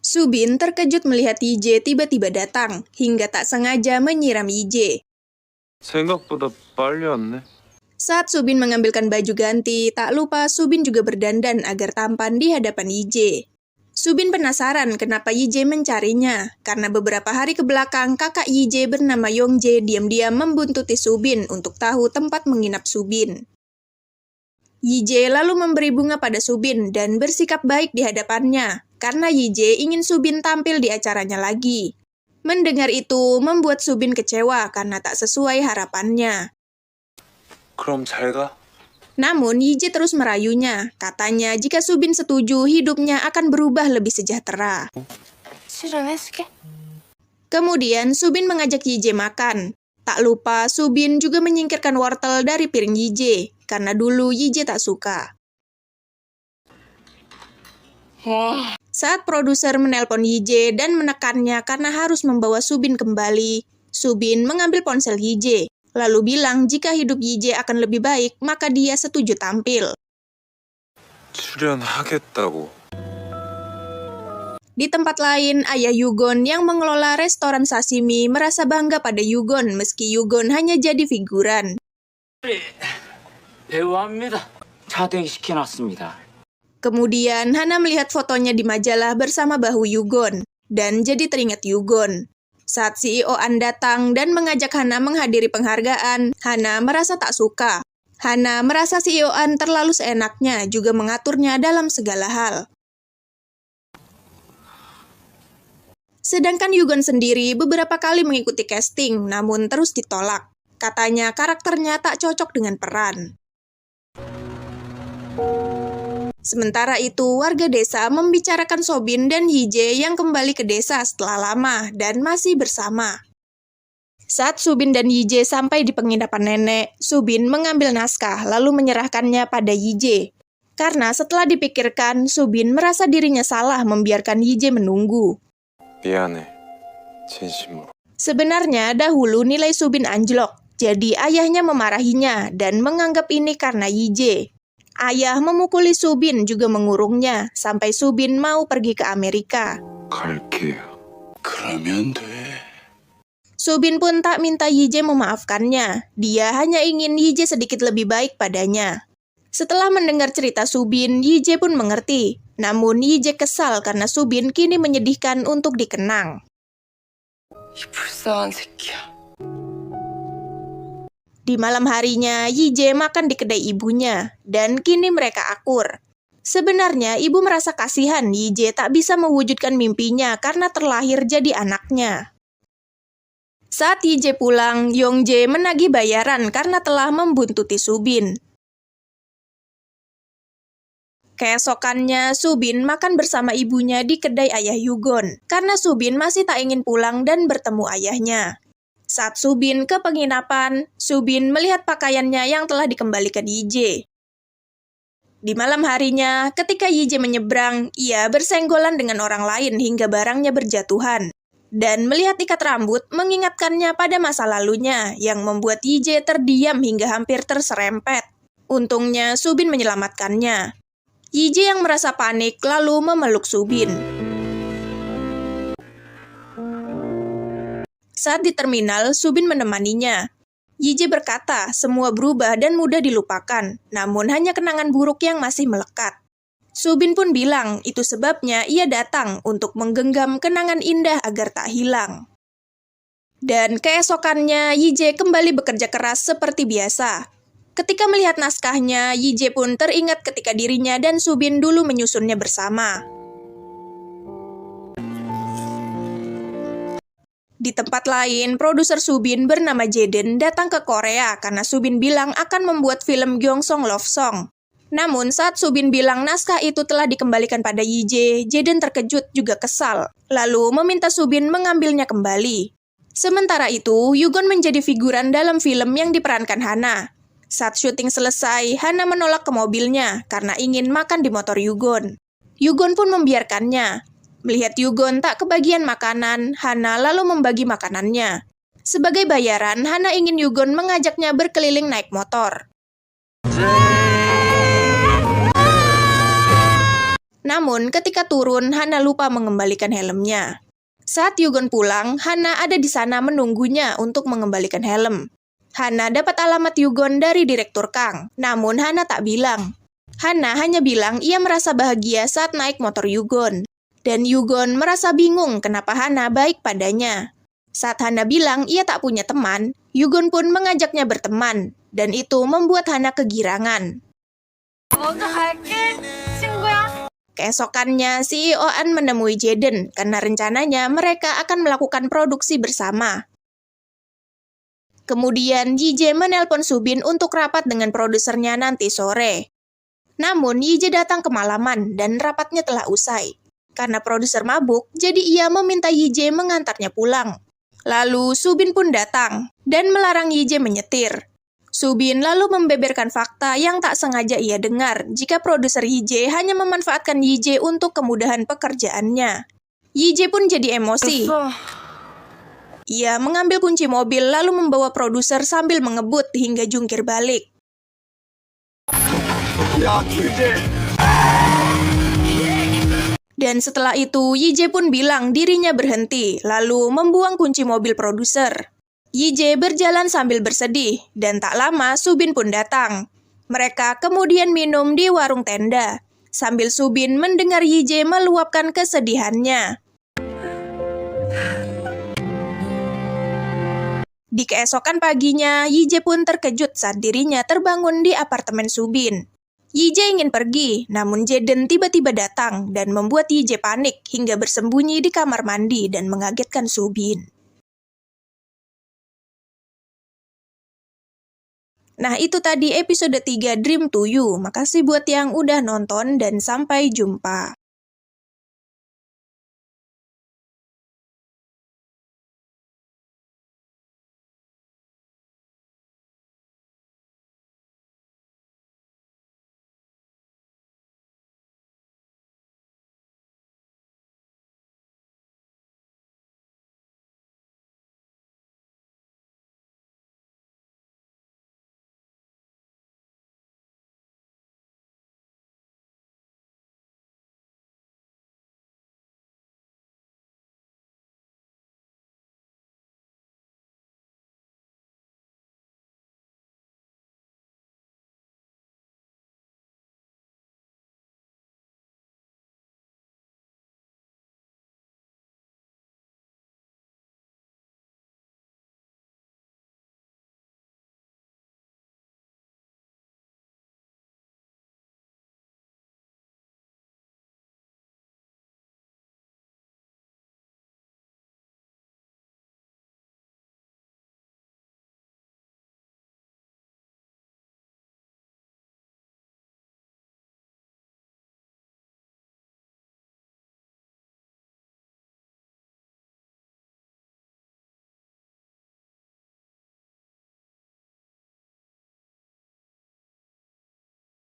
Subin terkejut melihat Yije tiba-tiba datang, hingga tak sengaja menyiram Yije. 생각보다 빨리 왔네. Saat Subin mengambilkan baju ganti, tak lupa Subin juga berdandan agar tampan di hadapan Yije. Subin penasaran kenapa Yije mencarinya, karena beberapa hari ke belakang kakak Yije bernama Yongjae diam-diam membuntuti Subin untuk tahu tempat menginap Subin. Yije lalu memberi bunga pada Subin dan bersikap baik di hadapannya, karena Yije ingin Subin tampil di acaranya lagi. Mendengar itu membuat Subin kecewa karena tak sesuai harapannya. 그럼 잘 가. Namun Yije terus merayunya, katanya jika Subin setuju hidupnya akan berubah lebih sejahtera. Kemudian Subin mengajak Yije makan. Tak lupa Subin juga menyingkirkan wortel dari piring Yije, karena dulu Yije tak suka. Saat produser menelpon Yije dan menekannya karena harus membawa Subin kembali, Subin mengambil ponsel Yije. Lalu bilang jika hidup Yije akan lebih baik, maka dia setuju tampil. 출연하겠다고. Di tempat lain, ayah Yugon yang mengelola restoran sashimi merasa bangga pada Yugon meski Yugon hanya jadi figuran. 배우합니다. 자대시켜놨습니다. Kemudian Hana melihat fotonya di majalah bersama bahu Yugon dan jadi teringat Yugon. Saat CEO An datang dan mengajak Hana menghadiri penghargaan, Hana merasa tak suka. Hana merasa CEO An terlalu seenaknya juga mengaturnya dalam segala hal. Sedangkan Yugon sendiri beberapa kali mengikuti casting, namun terus ditolak. Katanya karakternya tak cocok dengan peran. Sementara itu, warga desa membicarakan Sobin dan Yije yang kembali ke desa setelah lama dan masih bersama. Saat Subin dan Yije sampai di penginapan nenek, Subin mengambil naskah lalu menyerahkannya pada Yije. Karena setelah dipikirkan, Subin merasa dirinya salah membiarkan Yije menunggu. 미안해. 진심으로. Sebenarnya dahulu nilai Subin anjlok, jadi ayahnya memarahinya dan menganggap ini karena Yije. Ayah memukuli Subin juga mengurungnya, sampai Subin mau pergi ke Amerika. 갈게요. 그러면 돼. Subin pun tak minta Yije memaafkannya, dia hanya ingin Yije sedikit lebih baik padanya. Setelah mendengar cerita Subin, Yije pun mengerti. Namun Yije kesal karena Subin kini menyedihkan untuk dikenang. 이 불쌍한 새끼야. Di malam harinya, Yije makan di kedai ibunya, dan kini mereka akur. Sebenarnya, ibu merasa kasihan Yije tak bisa mewujudkan mimpinya karena terlahir jadi anaknya. Saat Yije pulang, Yongjae menagih bayaran karena telah membuntuti Subin. Keesokannya, Subin makan bersama ibunya di kedai ayah Yugon, karena Subin masih tak ingin pulang dan bertemu ayahnya. Saat Subin ke penginapan, Subin melihat pakaiannya yang telah dikembalikan Yije. Di malam harinya, ketika Yije menyeberang, ia bersenggolan dengan orang lain hingga barangnya berjatuhan. Dan melihat ikat rambut mengingatkannya pada masa lalunya yang membuat Yije terdiam hingga hampir terserempet. Untungnya, Subin menyelamatkannya. Yije yang merasa panik lalu memeluk Subin. Saat di terminal, Subin menemaninya. Yije berkata, semua berubah dan mudah dilupakan, namun hanya kenangan buruk yang masih melekat. Subin pun bilang, itu sebabnya ia datang untuk menggenggam kenangan indah agar tak hilang. Dan keesokannya, Yije kembali bekerja keras seperti biasa. Ketika melihat naskahnya, Yije pun teringat ketika dirinya dan Subin dulu menyusunnya bersama. Di tempat lain, produser Subin bernama Jaden datang ke Korea karena Subin bilang akan membuat film Gyeongsong Love Song. Namun saat Subin bilang naskah itu telah dikembalikan pada Yije, Jaden terkejut juga kesal, lalu meminta Subin mengambilnya kembali. Sementara itu, Yugon menjadi figuran dalam film yang diperankan Hana. Saat syuting selesai, Hana menolak ke mobilnya karena ingin makan di motor Yugon. Yugon pun membiarkannya. Melihat Yugon tak kebagian makanan, Hana lalu membagi makanannya. Sebagai bayaran, Hana ingin Yugon mengajaknya berkeliling naik motor. Namun, ketika turun, Hana lupa mengembalikan helmnya. Saat Yugon pulang, Hana ada di sana menunggunya untuk mengembalikan helm. Hana dapat alamat Yugon dari Direktur Kang, namun Hana tak bilang. Hana hanya bilang ia merasa bahagia saat naik motor Yugon. Dan Yugon merasa bingung kenapa Hana baik padanya. Saat Hana bilang ia tak punya teman, Yugon pun mengajaknya berteman, dan itu membuat Hana kegirangan. Keesokannya, CEO An menemui Jaden karena rencananya mereka akan melakukan produksi bersama. Kemudian, Yije menelpon Subin untuk rapat dengan produsernya nanti sore. Namun, Yije datang kemalaman dan rapatnya telah usai. Karena produser mabuk, jadi ia meminta Yije mengantarnya pulang. Lalu, Subin pun datang dan melarang Yije menyetir. Subin lalu membeberkan fakta yang tak sengaja ia dengar jika produser Yije hanya memanfaatkan Yije untuk kemudahan pekerjaannya. Yije pun jadi emosi. Ia mengambil kunci mobil lalu membawa produser sambil mengebut hingga jungkir balik. Dan setelah itu, Yije pun bilang dirinya berhenti, lalu membuang kunci mobil produser. Yije berjalan sambil bersedih, dan tak lama Subin pun datang. Mereka kemudian minum di warung tenda, sambil Subin mendengar Yije meluapkan kesedihannya. Di keesokan paginya, Yije pun terkejut saat dirinya terbangun di apartemen Subin. Yije ingin pergi, namun Jaden tiba-tiba datang dan membuat Yije panik hingga bersembunyi di kamar mandi dan mengagetkan Subin. Nah, itu tadi episode 3 Dream to You. Makasih buat yang udah nonton dan sampai jumpa.